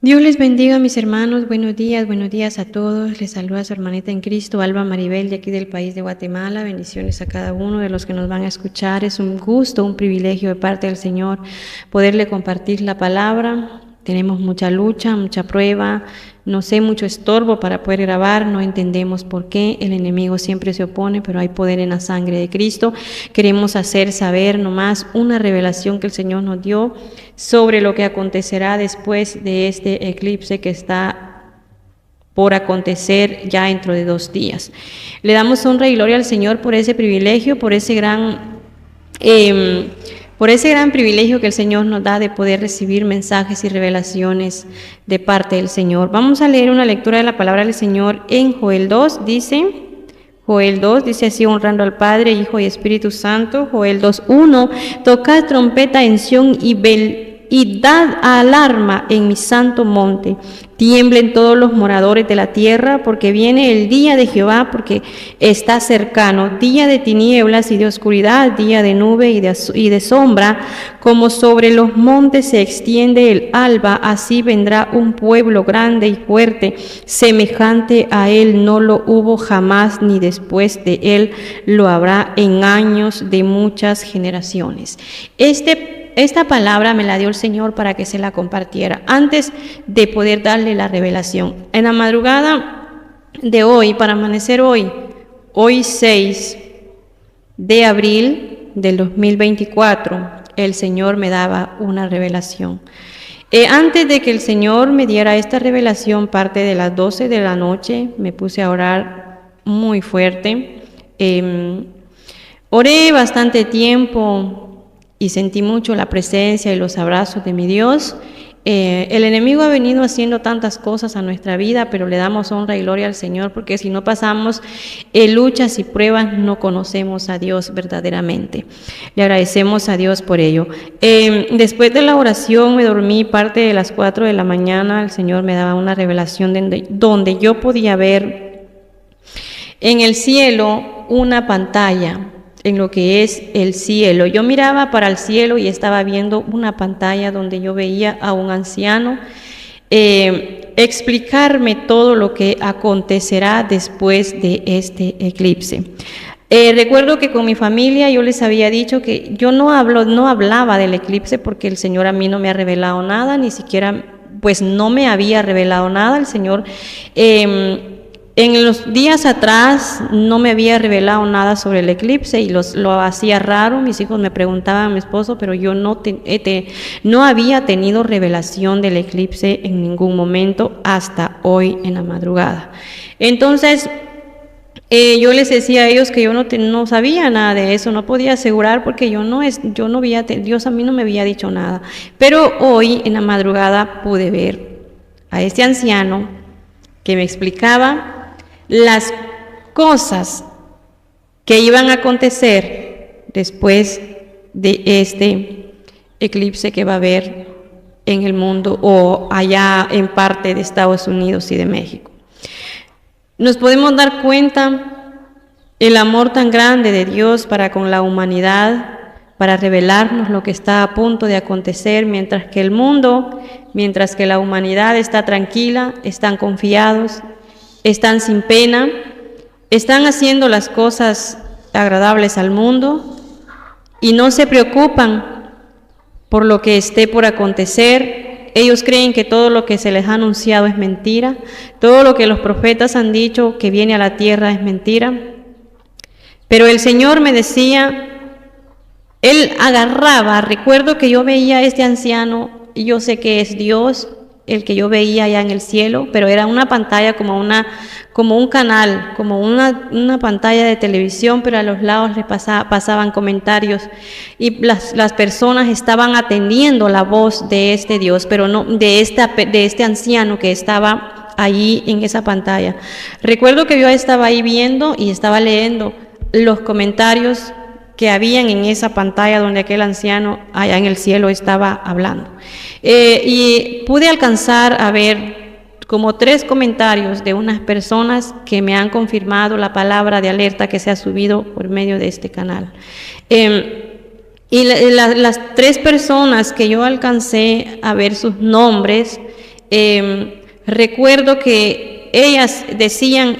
Dios les bendiga, mis hermanos. Buenos días a todos. Les saluda su hermanita en Cristo, Alba Maribel, de aquí del país de Guatemala. Bendiciones a cada uno de los que nos van a escuchar. Es un gusto, un privilegio de parte del Señor poderle compartir la palabra. Tenemos mucha lucha, mucha prueba, no sé, mucho estorbo para poder grabar. No entendemos por qué el enemigo siempre se opone, pero hay poder en la sangre de Cristo. Queremos hacer saber nomás una revelación que el Señor nos dio sobre lo que acontecerá después de este eclipse que está por acontecer ya dentro de 2 días. Le damos honra y gloria al Señor por ese privilegio, por ese gran privilegio que el Señor nos da de poder recibir mensajes y revelaciones de parte del Señor. Vamos a leer una lectura de la palabra del Señor en Joel 2, Joel 2 dice así: honrando al Padre, Hijo y Espíritu Santo. Joel 2:1: tocad trompeta en Sión y dad alarma en mi santo monte. Tiemblen todos los moradores de la tierra, porque viene el día de Jehová, porque está cercano, día de tinieblas y de oscuridad, día de nube y de sombra. Como sobre los montes se extiende el alba, así vendrá un pueblo grande y fuerte, semejante a él no lo hubo jamás, ni después de él lo habrá en años de muchas generaciones. Esta palabra me la dio el Señor para que se la compartiera antes de poder darle la revelación. En la madrugada de hoy, para amanecer hoy 6 de abril del 2024, el Señor me daba una revelación. Antes de que el Señor me diera esta revelación, parte de las 12 de la noche, me puse a orar muy fuerte. Oré bastante tiempo y sentí mucho la presencia y los abrazos de mi Dios. El enemigo ha venido haciendo tantas cosas a nuestra vida, pero le damos honra y gloria al Señor, porque si no pasamos luchas y pruebas, no conocemos a Dios verdaderamente. Le agradecemos a Dios por ello. Después de la oración me dormí parte de las 4 de la mañana. El Señor me daba una revelación donde yo podía ver en el cielo una pantalla, en lo que es el cielo. Yo miraba para el cielo y estaba viendo una pantalla donde yo veía a un anciano explicarme todo lo que acontecerá después de este eclipse. Recuerdo que con mi familia yo les había dicho que yo no hablaba del eclipse porque el Señor a mí no me ha revelado nada, ni siquiera pues no me había revelado nada. El Señor en los días atrás no me había revelado nada sobre el eclipse y lo hacía raro. Mis hijos me preguntaban a mi esposo, pero yo no había tenido revelación del eclipse en ningún momento hasta hoy en la madrugada. Entonces yo les decía a ellos que yo no sabía nada de eso, no podía asegurar porque Dios a mí no me había dicho nada. Pero hoy en la madrugada pude ver a este anciano que me explicaba las cosas que iban a acontecer después de este eclipse que va a haber en el mundo o allá en parte de Estados Unidos y de México. Nos podemos dar cuenta el amor tan grande de Dios para con la humanidad, para revelarnos lo que está a punto de acontecer, mientras que la humanidad está tranquila, están confiados, están sin pena, están haciendo las cosas agradables al mundo y no se preocupan por lo que esté por acontecer. Ellos creen que todo lo que se les ha anunciado es mentira, todo lo que los profetas han dicho que viene a la tierra es mentira. Pero el Señor me decía, Él agarraba, recuerdo que yo veía a este anciano y yo sé que es Dios el que yo veía allá en el cielo, pero era una pantalla como un canal, como una pantalla de televisión, pero a los lados le pasaban comentarios y las personas estaban atendiendo la voz de este Dios, pero no de este anciano que estaba allí en esa pantalla. Recuerdo que yo estaba ahí viendo y estaba leyendo los comentarios que habían en esa pantalla donde aquel anciano allá en el cielo estaba hablando. Y pude alcanzar a ver como 3 comentarios de unas personas que me han confirmado la palabra de alerta que se ha subido por medio de este canal. Y las 3 personas que yo alcancé a ver sus nombres recuerdo que ellas decían,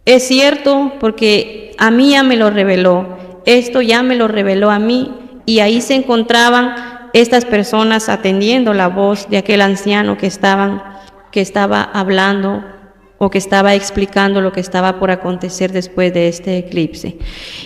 es cierto, porque a mí ya me lo reveló, esto ya me lo reveló a mí, y ahí se encontraban estas personas atendiendo la voz de aquel anciano que estaba hablando o que estaba explicando lo que estaba por acontecer después de este eclipse.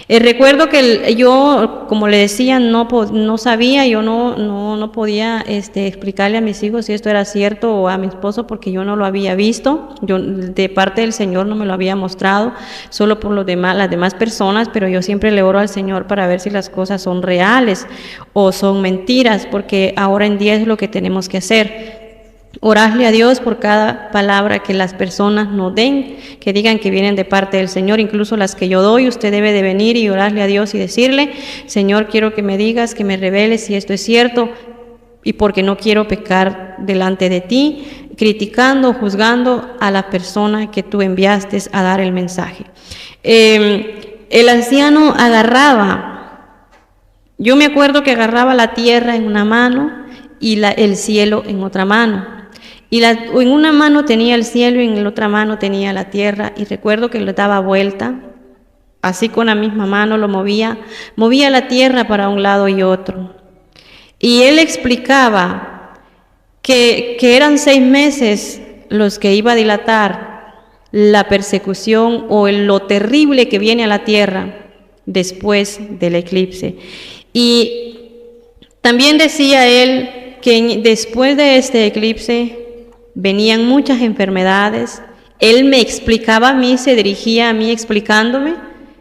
Recuerdo que yo, como le decía, no sabía, yo no podía explicarle a mis hijos si esto era cierto o a mi esposo, porque yo no lo había visto, yo de parte del Señor no me lo había mostrado, solo por las demás personas, pero yo siempre le oro al Señor para ver si las cosas son reales o son mentiras, porque ahora en día es lo que tenemos que hacer. Orarle a Dios por cada palabra que las personas nos den, que digan que vienen de parte del Señor, incluso las que yo doy. Usted debe de venir y orarle a Dios y decirle, Señor, quiero que me digas, que me reveles si esto es cierto, y porque no quiero pecar delante de ti, criticando, juzgando a la persona que tú enviaste a dar el mensaje. El anciano agarraba, yo me acuerdo que agarraba la tierra en una mano y el cielo en otra mano. Y en una mano tenía el cielo y en la otra mano tenía la tierra, y recuerdo que le daba vuelta, así con la misma mano lo movía la tierra para un lado y otro. Y él explicaba que eran 6 meses los que iba a dilatar la persecución o lo terrible que viene a la tierra después del eclipse. Y también decía él que después de este eclipse venían muchas enfermedades. Él me explicaba a mí, se dirigía a mí explicándome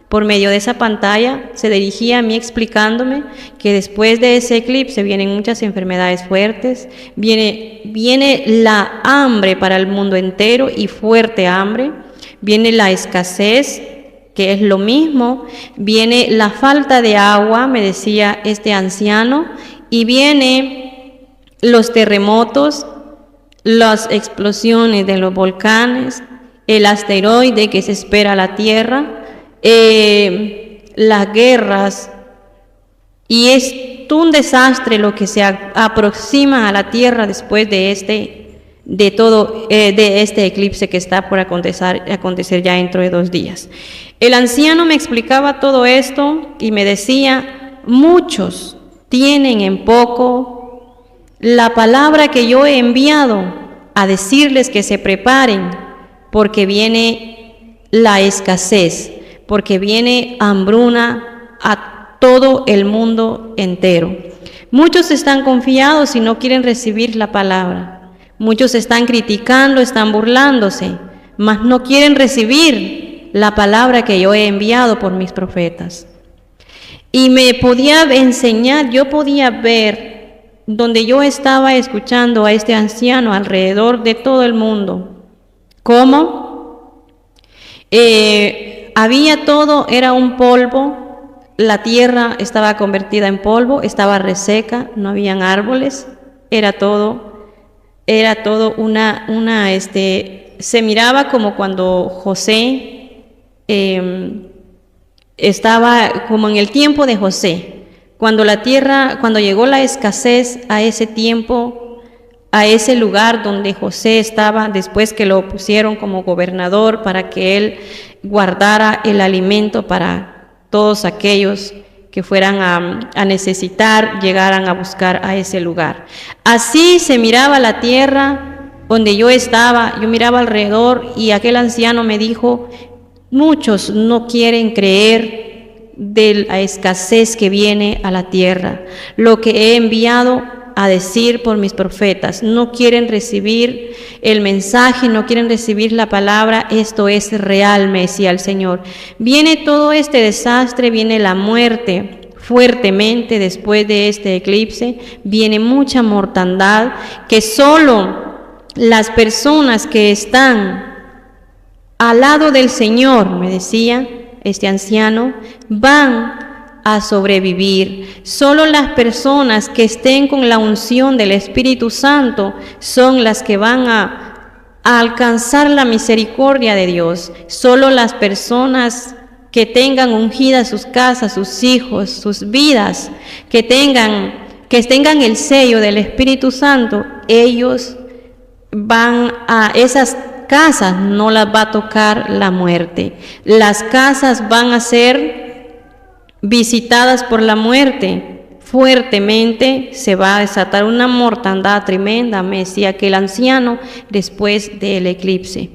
por medio de esa pantalla, se dirigía a mí explicándome que después de ese eclipse vienen muchas enfermedades fuertes, viene la hambre para el mundo entero y fuerte hambre, viene la escasez, que es lo mismo, viene la falta de agua, me decía este anciano, y viene los terremotos, las explosiones de los volcanes, el asteroide que se espera a la Tierra, las guerras, y es un desastre lo que se aproxima a la Tierra después de este eclipse que está por acontecer ya dentro de 2 días. El anciano me explicaba todo esto y me decía, muchos tienen en poco la palabra que yo he enviado a decirles que se preparen, porque viene la escasez, porque viene hambruna a todo el mundo entero. Muchos están confiados y no quieren recibir la palabra. Muchos están criticando, están burlándose, mas no quieren recibir la palabra que yo he enviado por mis profetas. Y me podía enseñar, yo podía ver donde yo estaba escuchando a este anciano alrededor de todo el mundo, cómo había todo, era un polvo, la tierra estaba convertida en polvo, estaba reseca, no habían árboles, era todo se miraba como cuando José estaba como en el tiempo de José. Cuando llegó la escasez a ese tiempo, a ese lugar donde José estaba, después que lo pusieron como gobernador para que él guardara el alimento para todos aquellos que fueran a necesitar, llegaran a buscar a ese lugar. Así se miraba la tierra donde yo estaba, yo miraba alrededor y aquel anciano me dijo, muchos no quieren creer de la escasez que viene a la tierra, lo que he enviado a decir por mis profetas, no quieren recibir el mensaje, no quieren recibir la palabra, esto es real, me decía el Señor. Viene todo este desastre, viene la muerte fuertemente después de este eclipse, viene mucha mortandad, que solo las personas que están al lado del Señor, me decía este anciano, van a sobrevivir. Solo las personas que estén con la unción del Espíritu Santo son las que van a alcanzar la misericordia de Dios. Solo las personas que tengan ungidas sus casas, sus hijos, sus vidas, que tengan el sello del Espíritu Santo, ellos esas casas no las va a tocar la muerte. Las casas van a ser visitadas por la muerte. Fuertemente se va a desatar una mortandad tremenda, me decía aquel anciano después del eclipse.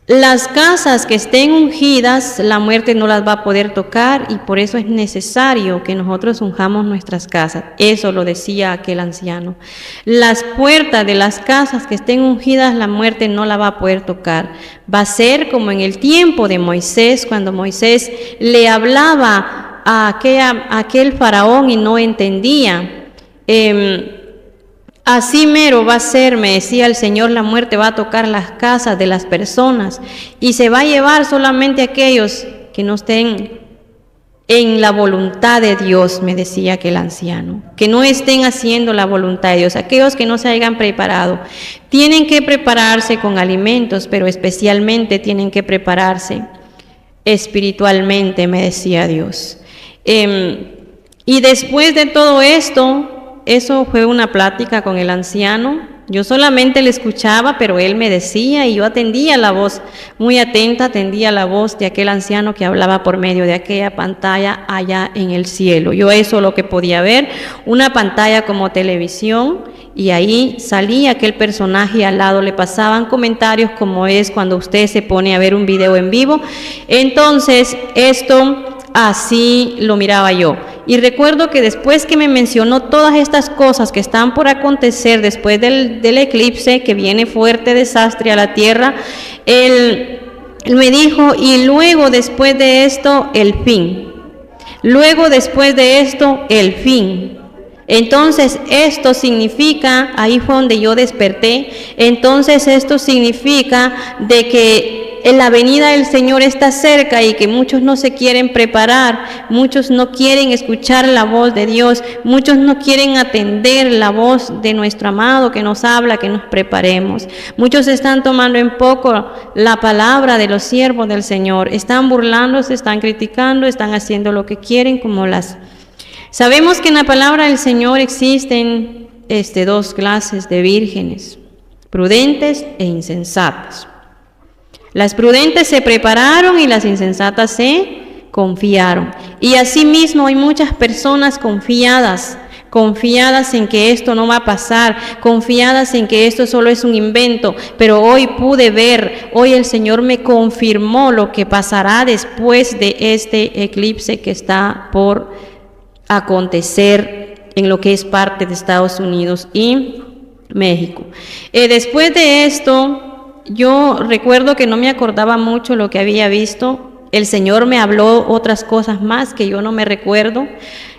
Las casas que estén ungidas, la muerte no las va a poder tocar, y por eso es necesario que nosotros unjamos nuestras casas. Eso lo decía aquel anciano. Las puertas de las casas que estén ungidas, la muerte no la va a poder tocar. Va a ser como en el tiempo de Moisés, cuando Moisés le hablaba a aquel faraón y no entendía. Así mero va a ser, me decía el Señor, la muerte va a tocar las casas de las personas y se va a llevar solamente a aquellos que no estén en la voluntad de Dios, me decía aquel anciano, que no estén haciendo la voluntad de Dios, aquellos que no se hayan preparado. Tienen que prepararse con alimentos, pero especialmente tienen que prepararse espiritualmente, me decía Dios. Y después de todo esto, eso fue una plática con el anciano. Yo solamente le escuchaba, pero él me decía y yo atendía la voz, muy atenta, atendía la voz de aquel anciano que hablaba por medio de aquella pantalla allá en el cielo. Yo eso lo que podía ver, una pantalla como televisión, y ahí salía aquel personaje y al lado le pasaban comentarios, como es cuando usted se pone a ver un video en vivo. Entonces, esto así lo miraba yo. Y recuerdo que después que me mencionó todas estas cosas que están por acontecer después del eclipse, que viene fuerte desastre a la tierra, él me dijo, y luego después de esto, el fin. Luego después de esto, el fin. Entonces esto significa, ahí fue donde yo desperté, entonces esto significa de que la venida del Señor está cerca y que muchos no se quieren preparar, muchos no quieren escuchar la voz de Dios, muchos no quieren atender la voz de nuestro amado que nos habla, que nos preparemos. Muchos están tomando en poco la palabra de los siervos del Señor, están burlándose, están criticando, están haciendo lo que quieren como las... Sabemos que en la palabra del Señor existen dos clases de vírgenes, prudentes e insensatas. Las prudentes se prepararon y las insensatas se confiaron. Y asimismo hay muchas personas confiadas en que esto no va a pasar, confiadas en que esto solo es un invento, pero hoy pude ver, hoy el Señor me confirmó lo que pasará después de este eclipse que está por acontecer en lo que es parte de Estados Unidos y México. Después de esto, yo recuerdo que no me acordaba mucho lo que había visto. El Señor me habló otras cosas más que yo no me recuerdo.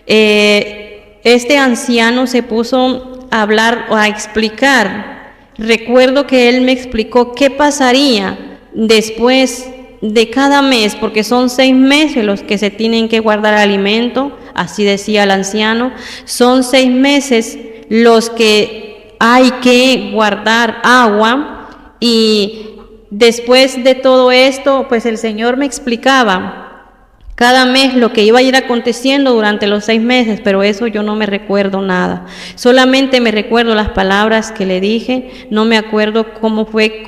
Este anciano se puso a hablar o a explicar. Recuerdo que él me explicó qué pasaría después de cada mes, porque son 6 meses los que se tienen que guardar alimento, así decía el anciano. Son 6 meses los que hay que guardar agua. Y después de todo esto, pues el Señor me explicaba cada mes lo que iba a ir aconteciendo durante los 6 meses, pero eso yo no me recuerdo nada. Solamente me recuerdo las palabras que le dije, no me acuerdo cómo fue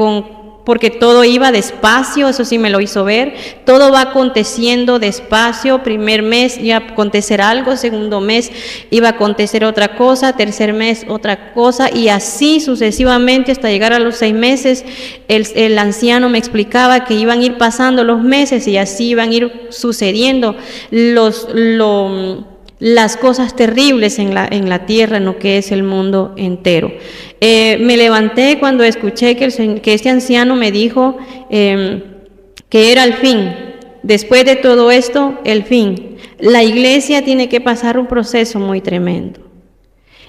porque todo iba despacio, eso sí me lo hizo ver, todo va aconteciendo despacio. Primer mes iba a acontecer algo, segundo mes iba a acontecer otra cosa, tercer mes otra cosa, y así sucesivamente hasta llegar a los 6 meses. El anciano me explicaba que iban a ir pasando los meses y así iban a ir sucediendo las cosas terribles en la tierra, en lo que es el mundo entero. Me levanté cuando escuché que este anciano me dijo que era el fin. Después de todo esto, el fin. La iglesia tiene que pasar un proceso muy tremendo.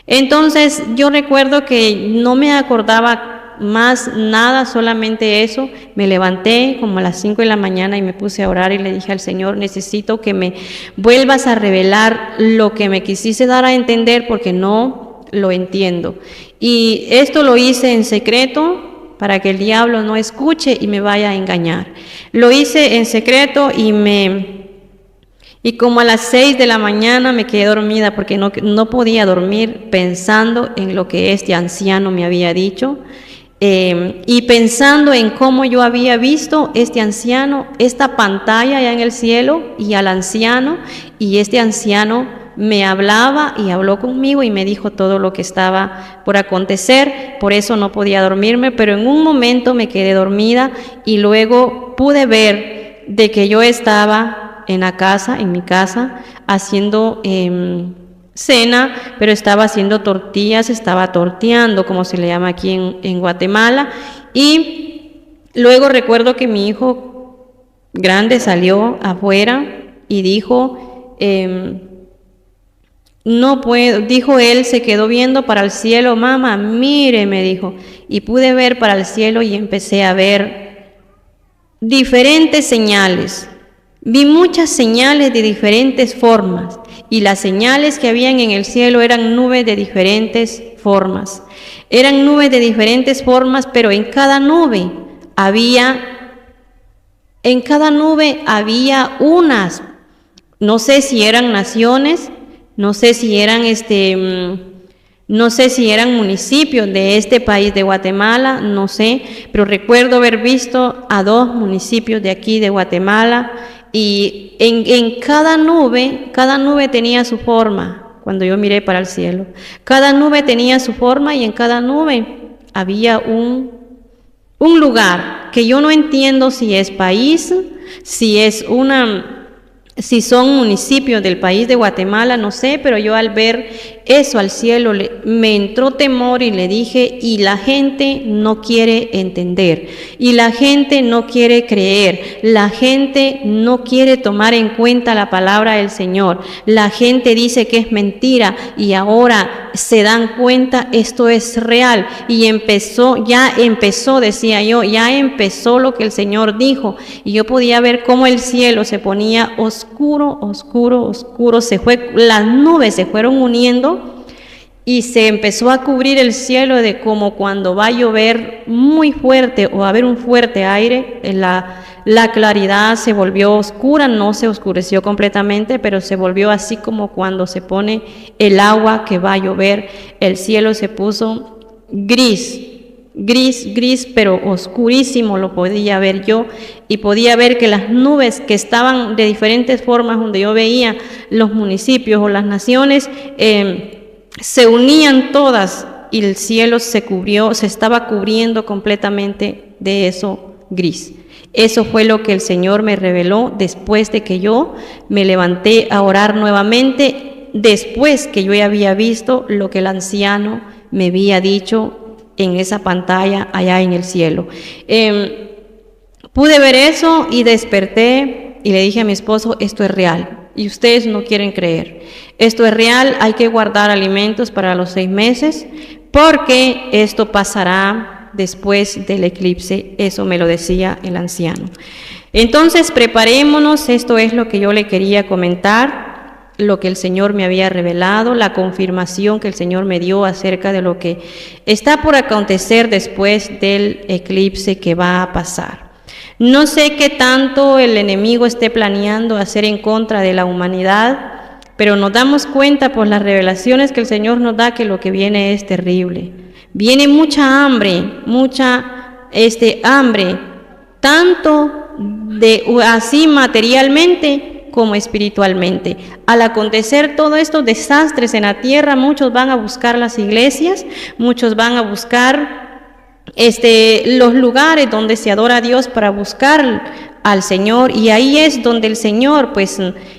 Entonces, yo recuerdo que no me acordaba más nada, solamente eso. Me levanté como a las 5 de la mañana y me puse a orar y le dije al Señor, necesito que me vuelvas a revelar lo que me quisiste dar a entender, porque no lo entiendo. Y esto lo hice en secreto para que el diablo no escuche y me vaya a engañar. Lo hice en secreto y Y como a las 6 de la mañana me quedé dormida porque no podía dormir pensando en lo que este anciano me había dicho. Y pensando en cómo yo había visto este anciano, esta pantalla allá en el cielo y al anciano, y este anciano me hablaba y habló conmigo y me dijo todo lo que estaba por acontecer. Por eso no podía dormirme, pero en un momento me quedé dormida y luego pude ver de que yo estaba en mi casa, haciendo cena, pero estaba haciendo tortillas, estaba torteando, como se le llama aquí en Guatemala. Y luego recuerdo que mi hijo grande salió afuera y dijo, no puedo, dijo él, se quedó viendo para el cielo. Mamá, mire, me dijo, y pude ver para el cielo y empecé a ver diferentes señales. Vi muchas señales de diferentes formas, y las señales que habían en el cielo eran nubes de diferentes formas. Eran nubes de diferentes formas, pero en cada nube había unas, no sé si eran naciones, no sé si eran municipios de este país de Guatemala, no sé, pero recuerdo haber visto a 2 municipios de aquí de Guatemala. Y en cada nube tenía su forma. Cuando yo miré para el cielo, cada nube tenía su forma, y en cada nube había un lugar que yo no entiendo si es país, si son municipios del país de Guatemala, no sé, pero yo al ver eso al cielo me entró temor y le dije, y la gente no quiere entender, y la gente no quiere creer, la gente no quiere tomar en cuenta la palabra del Señor, la gente dice que es mentira y ahora se dan cuenta esto es real. Y ya empezó lo que el Señor dijo, y yo podía ver cómo el cielo se ponía oscuro, las nubes se fueron uniendo y se empezó a cubrir el cielo de como cuando va a llover muy fuerte o va a haber un fuerte aire. La claridad se volvió oscura, no se oscureció completamente, pero se volvió así como cuando se pone el agua que va a llover. El cielo se puso gris, pero oscurísimo, lo podía ver yo, y podía ver que las nubes que estaban de diferentes formas, donde yo veía los municipios o las naciones, se unían todas y el cielo se estaba cubriendo completamente de eso gris. Eso fue lo que el Señor me reveló después de que yo me levanté a orar nuevamente, después que yo ya había visto lo que el anciano me había dicho en esa pantalla allá en el cielo. Pude ver eso y desperté y le dije a mi esposo, esto es real. Y ustedes no quieren creer. Esto es real, hay que guardar alimentos para los 6 meses, porque esto pasará después del eclipse. Eso me lo decía el anciano. Entonces, preparémonos, esto es lo que yo le quería comentar, lo que el Señor me había revelado, la confirmación que el Señor me dio acerca de lo que está por acontecer después del eclipse que va a pasar. No sé qué tanto el enemigo esté planeando hacer en contra de la humanidad, pero nos damos cuenta por las revelaciones que el Señor nos da que lo que viene es terrible. Viene mucha hambre, tanto así materialmente como espiritualmente. Al acontecer todos estos desastres en la tierra, muchos van a buscar las iglesias, muchos van a buscar los lugares donde se adora a Dios para buscar al Señor, y ahí es donde el Señor pues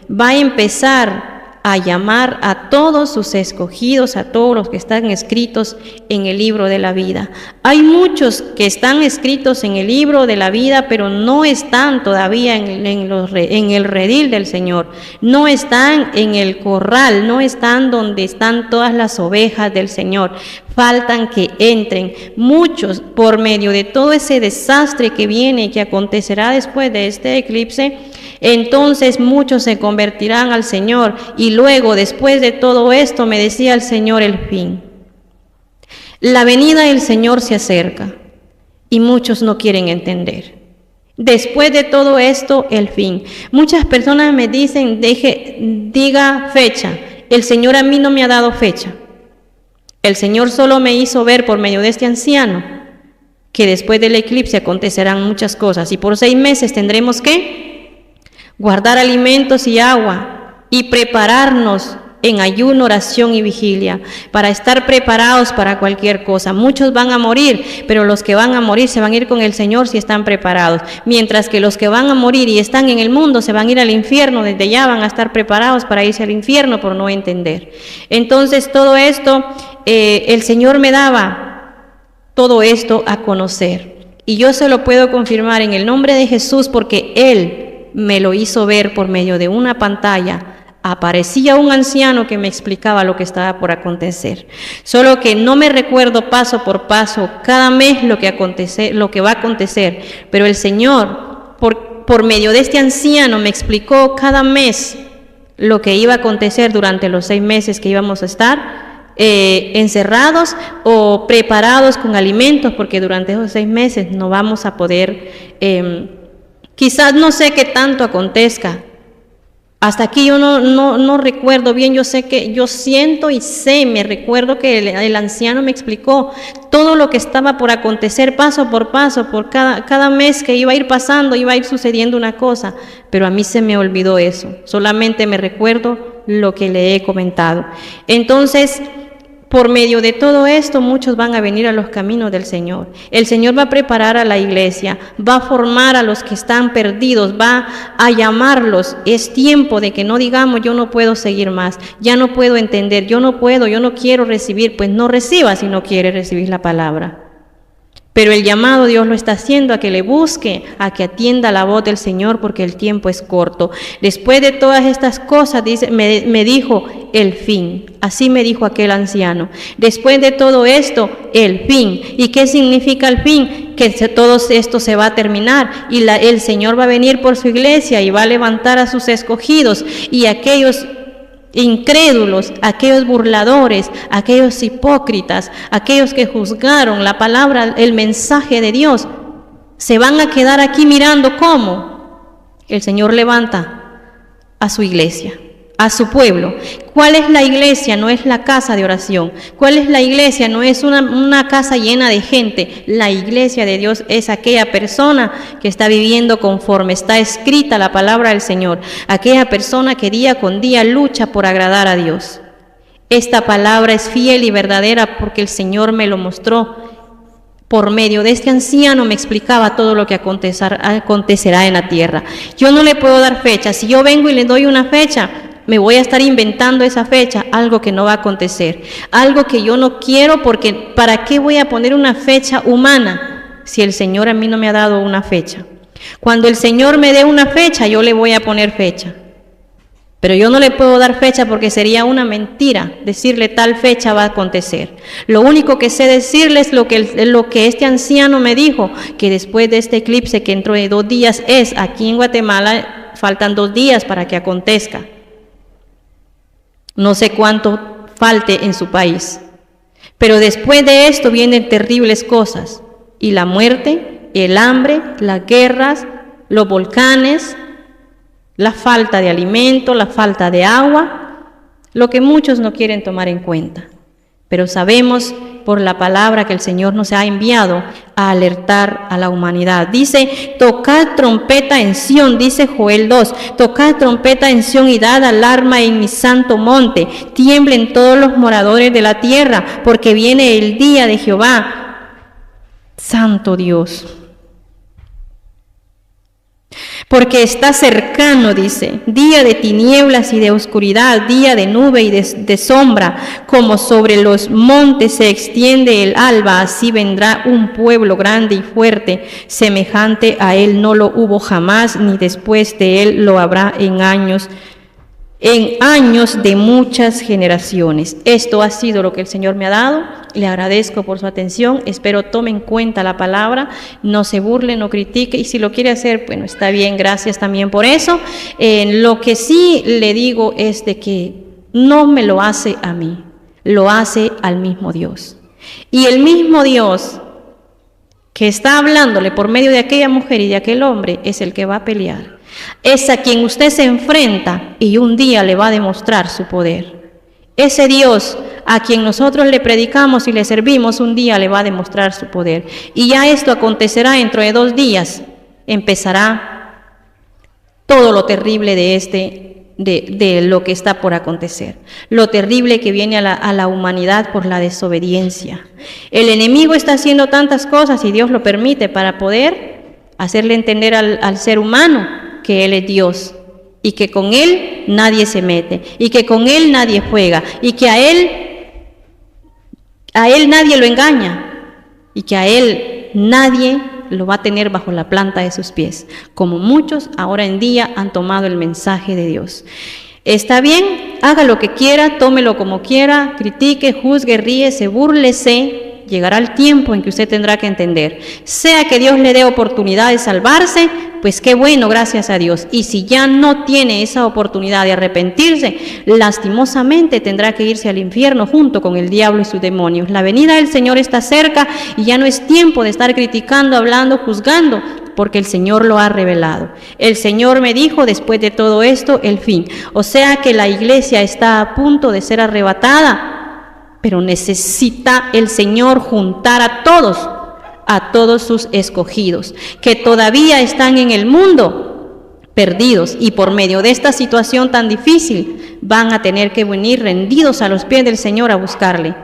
va a empezar a llamar a todos sus escogidos, a todos los que están escritos en el libro de la vida. Hay muchos que están escritos en el libro de la vida, pero no están todavía en el redil del Señor, no están en el corral, no están donde están todas las ovejas del Señor. Faltan que entren muchos por medio de todo ese desastre que viene y que acontecerá después de este eclipse. Entonces muchos se convertirán al Señor, y luego después de todo esto me decía el Señor el fin. La venida del Señor se acerca y muchos no quieren entender. Después de todo esto, el fin. Muchas personas me dicen, diga fecha. El Señor a mí no me ha dado fecha. El Señor solo me hizo ver por medio de este anciano que después del eclipse acontecerán muchas cosas. Y por 6 meses tendremos que guardar alimentos y agua y prepararnos en ayuno, oración y vigilia, para estar preparados para cualquier cosa. Muchos van a morir, pero los que van a morir se van a ir con el Señor si están preparados, mientras que los que van a morir y están en el mundo se van a ir al infierno, desde ya van a estar preparados para irse al infierno por no entender. Entonces todo esto, el Señor me daba todo esto a conocer, y yo se lo puedo confirmar en el nombre de Jesús, porque Él me lo hizo ver por medio de una pantalla. Aparecía un anciano que me explicaba lo que estaba por acontecer, solo que no me recuerdo paso por paso cada mes lo que va a acontecer, pero el Señor por medio de este anciano me explicó cada mes lo que iba a acontecer durante los 6 meses que íbamos a estar encerrados o preparados con alimentos, porque durante esos 6 meses no vamos a poder, quizás no sé qué tanto acontezca. Hasta aquí yo no recuerdo bien, yo siento y sé, me recuerdo que el anciano me explicó todo lo que estaba por acontecer paso por paso, por cada mes que iba a ir pasando, iba a ir sucediendo una cosa, pero a mí se me olvidó eso, solamente me recuerdo lo que le he comentado. Entonces, por medio de todo esto, muchos van a venir a los caminos del Señor. El Señor va a preparar a la iglesia, va a formar a los que están perdidos, va a llamarlos. Es tiempo de que no digamos, yo no puedo seguir más, ya no puedo entender, yo no quiero recibir. Pues no reciba si no quiere recibir la palabra. Pero el llamado Dios lo está haciendo a que le busque, a que atienda la voz del Señor, porque el tiempo es corto. Después de todas estas cosas, dice, me dijo el fin. Así me dijo aquel anciano. Después de todo esto, el fin. ¿Y qué significa el fin? Que todo esto se va a terminar y el Señor va a venir por su iglesia y va a levantar a sus escogidos, y aquellos incrédulos, aquellos burladores, aquellos hipócritas, aquellos que juzgaron la palabra, el mensaje de Dios, se van a quedar aquí mirando cómo el Señor levanta a su iglesia, a su pueblo. ¿Cuál es la iglesia? No es la casa de oración. ¿Cuál es la iglesia? No es una casa llena de gente. La iglesia de Dios es aquella persona que está viviendo conforme está escrita la palabra del Señor, aquella persona que día con día lucha por agradar a Dios. Esta palabra es fiel y verdadera porque el Señor me lo mostró. Por medio de este anciano me explicaba todo lo que acontecerá en la tierra. Yo no le puedo dar fecha. Si yo vengo y le doy una fecha, me voy a estar inventando esa fecha, algo que no va a acontecer, algo que yo no quiero, porque ¿para qué voy a poner una fecha humana si el Señor a mí no me ha dado una fecha? Cuando el Señor me dé una fecha, yo le voy a poner fecha. Pero yo no le puedo dar fecha porque sería una mentira decirle tal fecha va a acontecer. Lo único que sé decirle es lo que este anciano me dijo, que después de este eclipse que dentro de 2 días es aquí en Guatemala, faltan 2 días para que acontezca. No sé cuánto falte en su país, pero después de esto vienen terribles cosas, y la muerte, el hambre, las guerras, los volcanes, la falta de alimento, la falta de agua, lo que muchos no quieren tomar en cuenta. Pero sabemos por la palabra que el Señor nos ha enviado a alertar a la humanidad. Dice, tocad trompeta en Sión, dice Joel 2, tocad trompeta en Sión y dad alarma en mi santo monte, tiemblen todos los moradores de la tierra, porque viene el día de Jehová, Santo Dios. Porque está cercano, dice, día de tinieblas y de oscuridad, día de nube y de sombra, como sobre los montes se extiende el alba, así vendrá un pueblo grande y fuerte, semejante a él no lo hubo jamás, ni después de él lo habrá en años de muchas generaciones. Esto ha sido lo que el Señor me ha dado. Le agradezco por su atención. Espero tome en cuenta la palabra, no se burle, no critique, y si lo quiere hacer, bueno, está bien, gracias también por eso. Lo que sí le digo es de que no me lo hace a mí, lo hace al mismo Dios. Y el mismo Dios que está hablándole por medio de aquella mujer y de aquel hombre es el que va a pelear. Es a quien usted se enfrenta y un día le va a demostrar su poder. Ese Dios a quien nosotros le predicamos y le servimos, un día le va a demostrar su poder. Y ya esto acontecerá dentro de 2 días. Empezará todo lo terrible de lo que está por acontecer. Lo terrible que viene a la humanidad por la desobediencia. El enemigo está haciendo tantas cosas y Dios lo permite para poder hacerle entender al ser humano que Él es Dios y que con Él nadie se mete y que con Él nadie juega y que a Él nadie lo engaña y que a Él nadie lo va a tener bajo la planta de sus pies, como muchos ahora en día han tomado el mensaje de Dios. Está bien, haga lo que quiera, tómelo como quiera, critique, juzgue, ríese, búrlese. Llegará el tiempo en que usted tendrá que entender. Sea que Dios le dé oportunidad de salvarse, pues qué bueno, gracias a Dios. Y si ya no tiene esa oportunidad de arrepentirse, lastimosamente tendrá que irse al infierno junto con el diablo y sus demonios. La venida del Señor está cerca y ya no es tiempo de estar criticando, hablando, juzgando, porque el Señor lo ha revelado. El Señor me dijo después de todo esto el fin. O sea que la iglesia está a punto de ser arrebatada, pero necesita el Señor juntar a todos sus escogidos, que todavía están en el mundo perdidos y por medio de esta situación tan difícil van a tener que venir rendidos a los pies del Señor a buscarle.